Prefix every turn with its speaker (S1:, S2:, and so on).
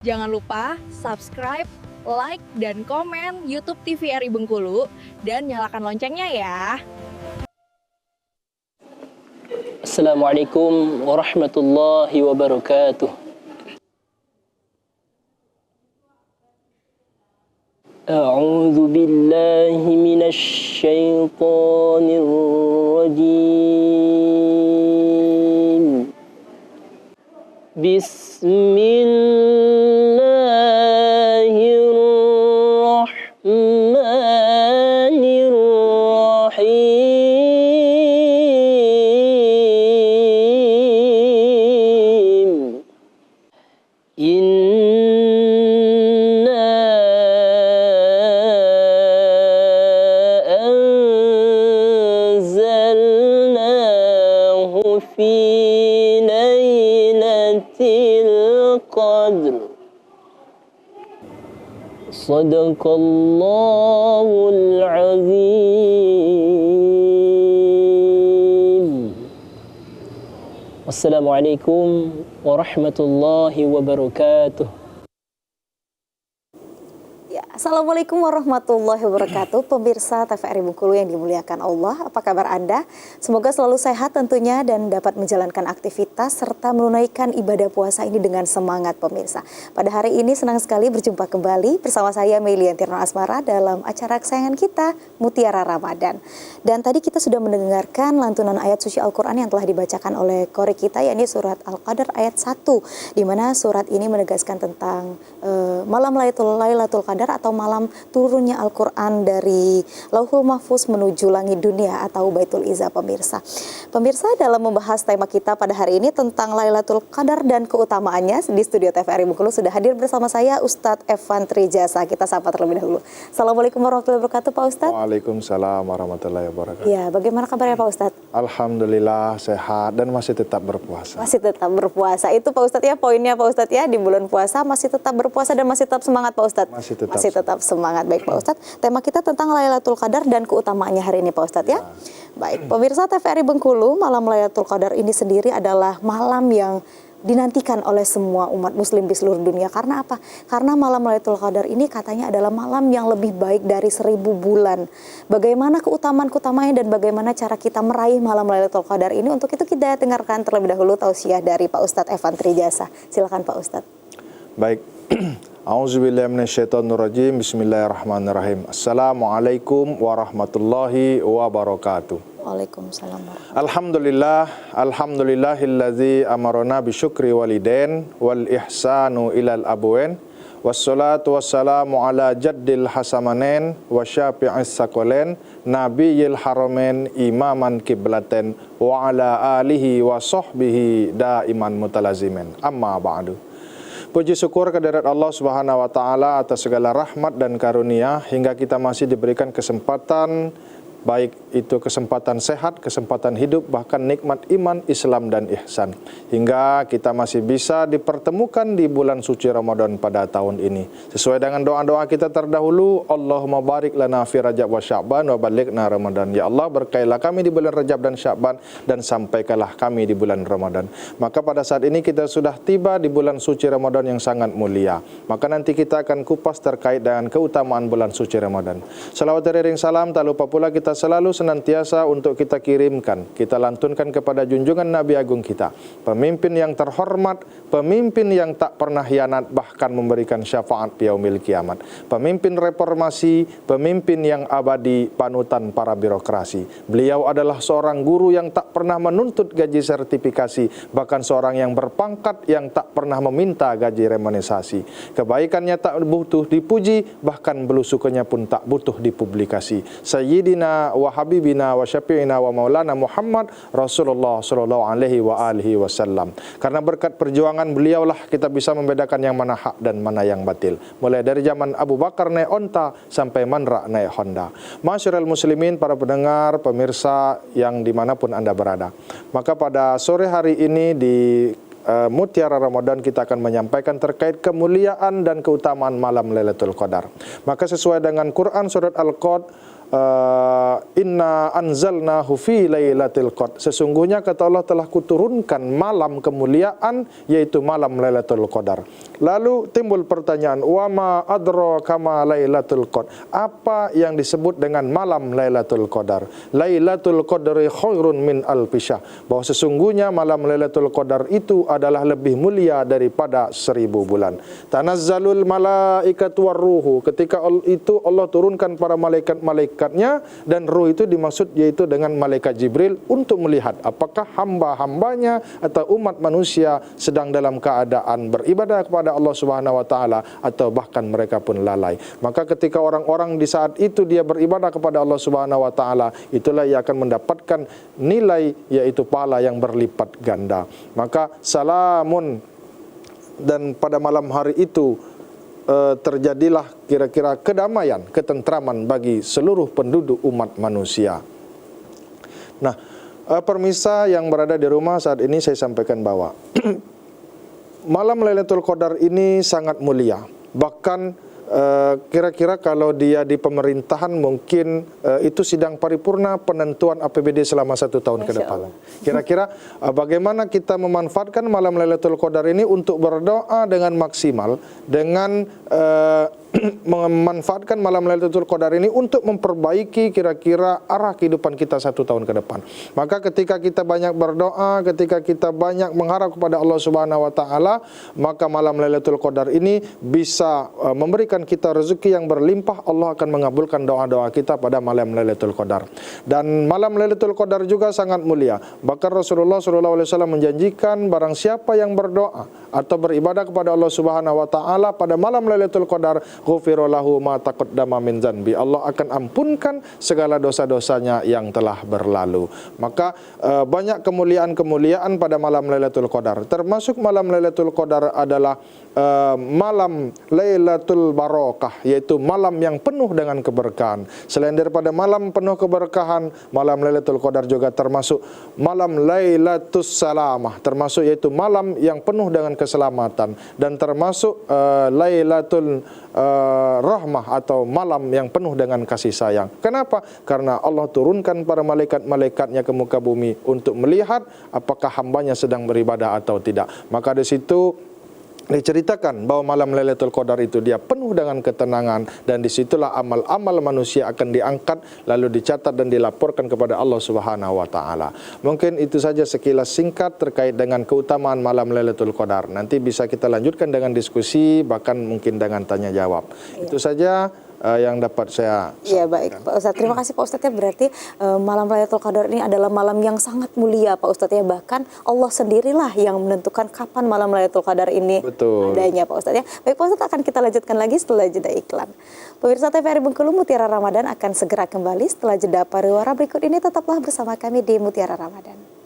S1: Jangan lupa subscribe, like, dan komen YouTube TVRI Bengkulu dan nyalakan loncengnya ya.
S2: Assalamualaikum warahmatullahi wabarakatuh. A'udzu billahi minasy syaithanir rajim. Bismillahirrahmanirrahim. Inna anzalnahu fi lailatul qadr. Sadaqallahul azim. Wassalamualaikum warahmatullahi wabarakatuh.
S3: Ya, Assalamualaikum warahmatullahi wabarakatuh. Pemirsa TVRI Bengkulu yang dimuliakan Allah, apa kabar Anda? Semoga selalu sehat tentunya dan dapat menjalankan aktivitas serta menunaikan ibadah puasa ini dengan semangat pemirsa. Pada hari ini senang sekali berjumpa kembali bersama saya Melianti Asmara dalam acara kesayangan kita Mutiara Ramadan. Dan tadi kita sudah mendengarkan lantunan ayat suci Al-Quran yang telah dibacakan oleh qori kita, yakni surat Al-Qadar ayat 1, di mana surat ini menegaskan tentang malam Lailatul Qadar atau malam turunnya Al-Quran dari Lauhul Mahfuz menuju langit dunia atau Baitul Izzah pemirsa. Pemirsa, dalam membahas tema kita pada hari ini tentang Lailatul Qadar dan keutamaannya, di studio TVRI Bengkulu sudah hadir bersama saya Ustadz Evan Trijasa. Kita sapa terlebih dahulu. Assalamualaikum warahmatullahi wabarakatuh Pak Ustadz.
S4: Waalaikumsalam warahmatullahi wabarakatuh.
S3: Ya, bagaimana kabarnya Pak Ustadz?
S4: Alhamdulillah sehat dan masih tetap berpuasa.
S3: Masih tetap berpuasa. Itu Pak Ustadz ya poinnya Pak Ustadz ya, di bulan puasa masih tetap berpuasa dan masih tetap semangat Pak Ustadz. Masih tetap semangat. Baik Pak Ustadz, tema kita tentang Lailatul Qadar dan keutamaannya hari ini Pak Ustadz ya. Baik, pemirsa TVRI Bengkulu, malam Lailatul Qadar ini sendiri adalah malam yang dinantikan oleh semua umat muslim di seluruh dunia. Karena apa? Karena malam Lailatul Qadar ini katanya adalah malam yang lebih baik dari 1000 bulan. Bagaimana keutamaan-keutamaannya dan bagaimana cara kita meraih malam Lailatul Qadar ini? Untuk itu kita dengarkan terlebih dahulu tausiah dari Pak Ustadz Evan Trijasa. Silakan Pak Ustadz.
S4: Baik. A'udzubillahi minasyaitonirrajim. Bismillahirrahmanirrahim. Assalamualaikum warahmatullahi wabarakatuh.
S3: Waalaikumsalam.
S4: Alhamdulillahilladzi amarona bisyukri walidain wal ihsanu ilal abwain. Wassalatu wassalamu ala jaddil hasamanen wa syafi'is saqalain nabiyil haramain imaman kiblaten wa ala alihi wa sahbihi daiman mutalazimin. Amma ba'du. Puji syukur kehadirat Allah Subhanahu wa taala atas segala rahmat dan karunia hingga kita masih diberikan kesempatan, baik itu kesempatan sehat, kesempatan hidup, bahkan nikmat iman, Islam dan ihsan. Hingga kita masih bisa dipertemukan di bulan suci Ramadan pada tahun ini. Sesuai dengan doa-doa kita terdahulu, Allahumma barik lana fi Rajab wa Sya'ban wa balighna Ramadan. Ya Allah, berkailah kami di bulan Rajab dan Sya'ban dan sampaikanlah kami di bulan Ramadan. Maka pada saat ini kita sudah tiba di bulan suci Ramadan yang sangat mulia. Maka nanti kita akan kupas terkait dengan keutamaan bulan suci Ramadan. Salawat ring salam tak lupa pula kita selalu senantiasa untuk kita kirimkan, kita lantunkan kepada junjungan Nabi Agung kita, pemimpin yang terhormat, pemimpin yang tak pernah hianat, bahkan memberikan syafaat yaumil kiamat, pemimpin reformasi, pemimpin yang abadi, panutan para birokrasi. Beliau adalah seorang guru yang tak pernah menuntut gaji sertifikasi, bahkan seorang yang berpangkat yang tak pernah meminta gaji remunerasi. Kebaikannya tak butuh dipuji, bahkan belusukannya pun tak butuh dipublikasi. Sayyidina wa habibina wa syafi'ina wa maulana Muhammad Rasulullah sallallahu alaihi wa alihi wasallam. Karena berkat perjuangan beliaulah kita bisa membedakan yang mana hak dan mana yang batil. Mulai dari zaman Abu Bakar naik onta sampai Manra naik Honda. Masyarul muslimin, para pendengar, pemirsa yang dimanapun Anda berada. Maka pada sore hari ini di Mutiara Ramadan kita akan menyampaikan terkait kemuliaan dan keutamaan malam Lailatul Qadar. Maka sesuai dengan Quran surat Al-Qad Inna anzalnahu fi lailatul qadar. Sesungguhnya kata Allah telah kuturunkan malam kemuliaan yaitu malam Lailatul Qadar. Lalu timbul pertanyaan, wa ma adraka ma Lailatul Qadar? Apa yang disebut dengan malam Lailatul Qadar? Lailatul Qadri khairun min alfi syahr. Bahwa sesungguhnya malam Lailatul Qadar itu adalah lebih mulia daripada 1000 bulan. Tanazzalul malaikatu warruhu. Ketika itu Allah turunkan para malaikat-malaikatnya, dan ruh itu dimaksud yaitu dengan malaikat Jibril untuk melihat apakah hamba-hambanya atau umat manusia sedang dalam keadaan beribadah kepada Allah Subhanahu wa taala atau bahkan mereka pun lalai. Maka ketika orang-orang di saat itu dia beribadah kepada Allah Subhanahu wa taala, itulah ia akan mendapatkan nilai yaitu pahala yang berlipat ganda. Maka salamun, dan pada malam hari itu terjadilah kira-kira kedamaian, ketentraman bagi seluruh penduduk umat manusia. Nah, permisa yang berada di rumah saat ini saya sampaikan bahwa malam Lailatul Qadar ini sangat mulia. Bahkan kira-kira kalau dia di pemerintahan mungkin itu sidang paripurna penentuan APBD selama 1 tahun ke depan. Kira-kira bagaimana kita memanfaatkan malam Lailatul Qadar ini untuk berdoa dengan maksimal, dengan memanfaatkan malam Lailatul Qadar ini untuk memperbaiki kira-kira arah kehidupan kita 1 tahun ke depan. Maka ketika kita banyak berdoa, ketika kita banyak mengharap kepada Allah Subhanahu wa taala, maka malam Lailatul Qadar ini bisa memberikan kita rezeki yang berlimpah. Allah akan mengabulkan doa-doa kita pada malam Lailatul Qadar. Dan malam Lailatul Qadar juga sangat mulia. Bahkan Rasulullah SAW menjanjikan barang siapa yang berdoa atau beribadah kepada Allah Subhanahu wa taala pada malam Lailatul Qadar, ghufira lahu ma taqaddama min dzanbi. Allah akan ampunkan segala dosa-dosanya yang telah berlalu. Maka banyak kemuliaan-kemuliaan pada malam Lailatul Qadar. Termasuk malam Lailatul Qadar adalah malam Lailatul Barokah, yaitu malam yang penuh dengan keberkahan. Selain daripada malam penuh keberkahan, malam Lailatul Qadar juga termasuk malam Lailatus Salamah, termasuk yaitu malam yang penuh dengan keselamatan, dan termasuk Lailatul Rahmah atau malam yang penuh dengan kasih sayang. Kenapa? Karena Allah turunkan para malaikat-malaikatnya ke muka bumi untuk melihat apakah hambanya sedang beribadah atau tidak. Maka di situ diceritakan bahwa malam Lailatul Qadar itu dia penuh dengan ketenangan, dan disitulah amal-amal manusia akan diangkat lalu dicatat dan dilaporkan kepada Allah Subhanahu wa taala. Mungkin itu saja sekilas singkat terkait dengan keutamaan malam Lailatul Qadar. Nanti bisa kita lanjutkan dengan diskusi, bahkan mungkin dengan tanya jawab. Itu saja yang dapat saya sampaikan.
S3: Iya, baik Pak Ustadz. Terima kasih Pak Ustadz ya. Berarti malam Lailatul Qadar ini adalah malam yang sangat mulia Pak Ustadz ya. Bahkan Allah sendirilah yang menentukan kapan malam Lailatul Qadar ini adanya Pak Ustadz ya. Baik Pak Ustadz, akan kita lanjutkan lagi setelah jeda iklan. Pemirsa TVRI Bengkulu, Mutiara Ramadan akan segera kembali setelah jeda pariwara berikut ini. Tetaplah bersama kami di Mutiara Ramadan.